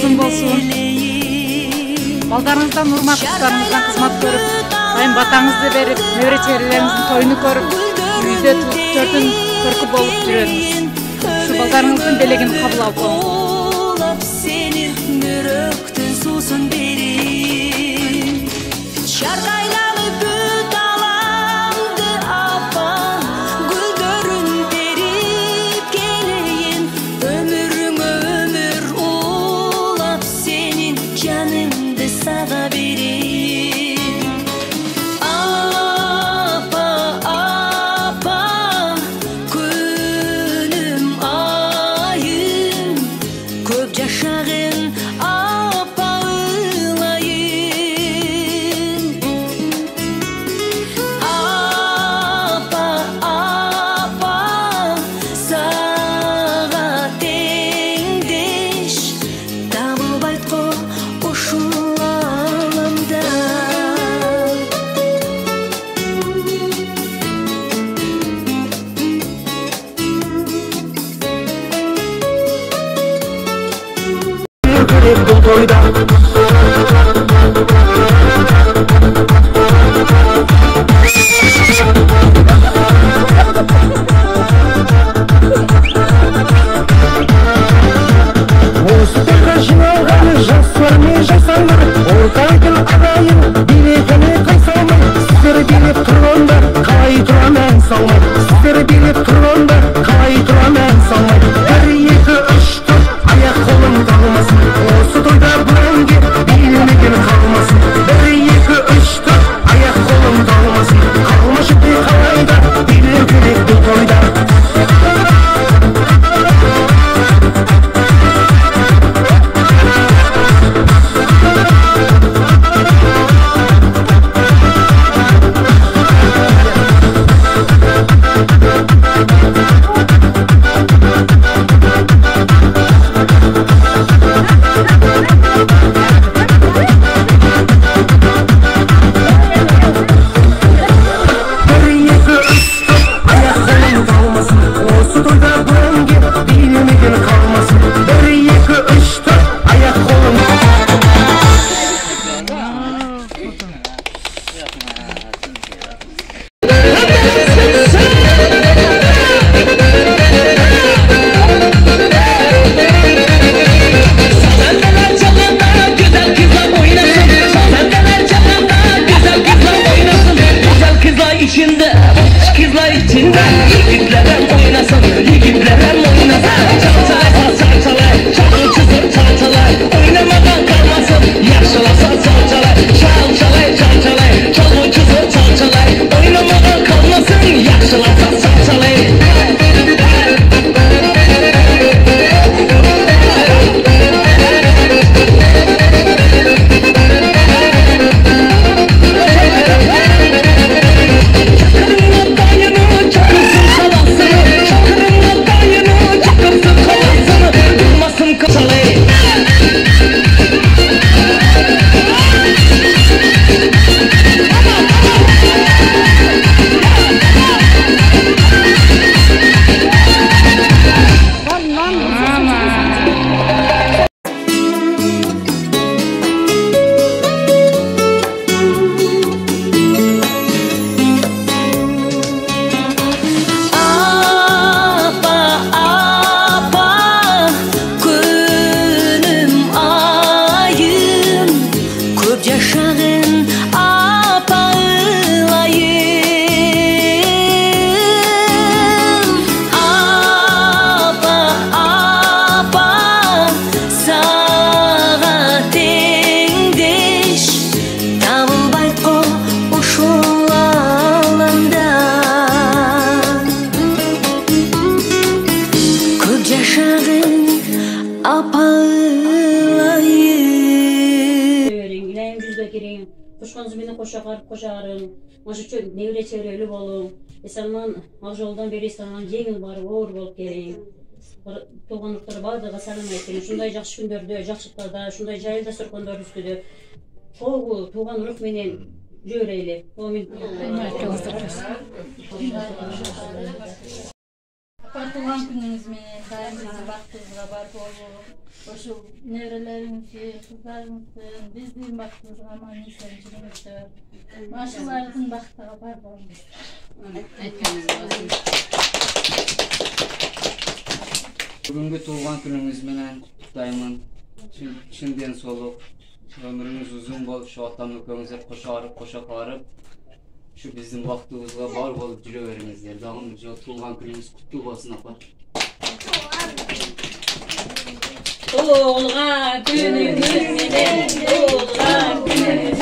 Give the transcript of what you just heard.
uzun bolsun. Балдарыңыздан урмат кыздарыңыздан кызмат көрүп, дайым батаңызды берип, небере чеберелериңиздин тоюну көрүп, үйдө төртүн көркү болуп жүрөңүз. Ушу балдарыңыздын белегин кабыл алып коюңуз. Nevre çevreli bolum. Esanman avjoldan beri esanman жеңил барып оор болуп келиң. Тууганлыктар баардыгы салам айтып, ушундай жакшы күндөрдө, жакшылыктарда, ушундай жайылда сөркөндөр үстүдө тогу тууган рух менен жүрөйлү. Амин. Туган күнүңүз менен дайым биздин бактыбызга бар болуп Oşu nevrelerimizin, kızlarımızın, bizden baktığımızın aman insancılığımızda maşılarımızın baktığı pardonumuz. Aytkanınız olsun. Bugünkü tuğan günümüz menen kutlayman. Çinden soluk. Ömrünüz uzun bol, şu atamlıklarınızı koşarıp, koşa bağırıp, şu bizim vaxtımızda var bolup жүрөбериңиздер. Dağın tuğan günümüz kutlu olsun apa. Tuğan günümüz menen, tuğan günümüz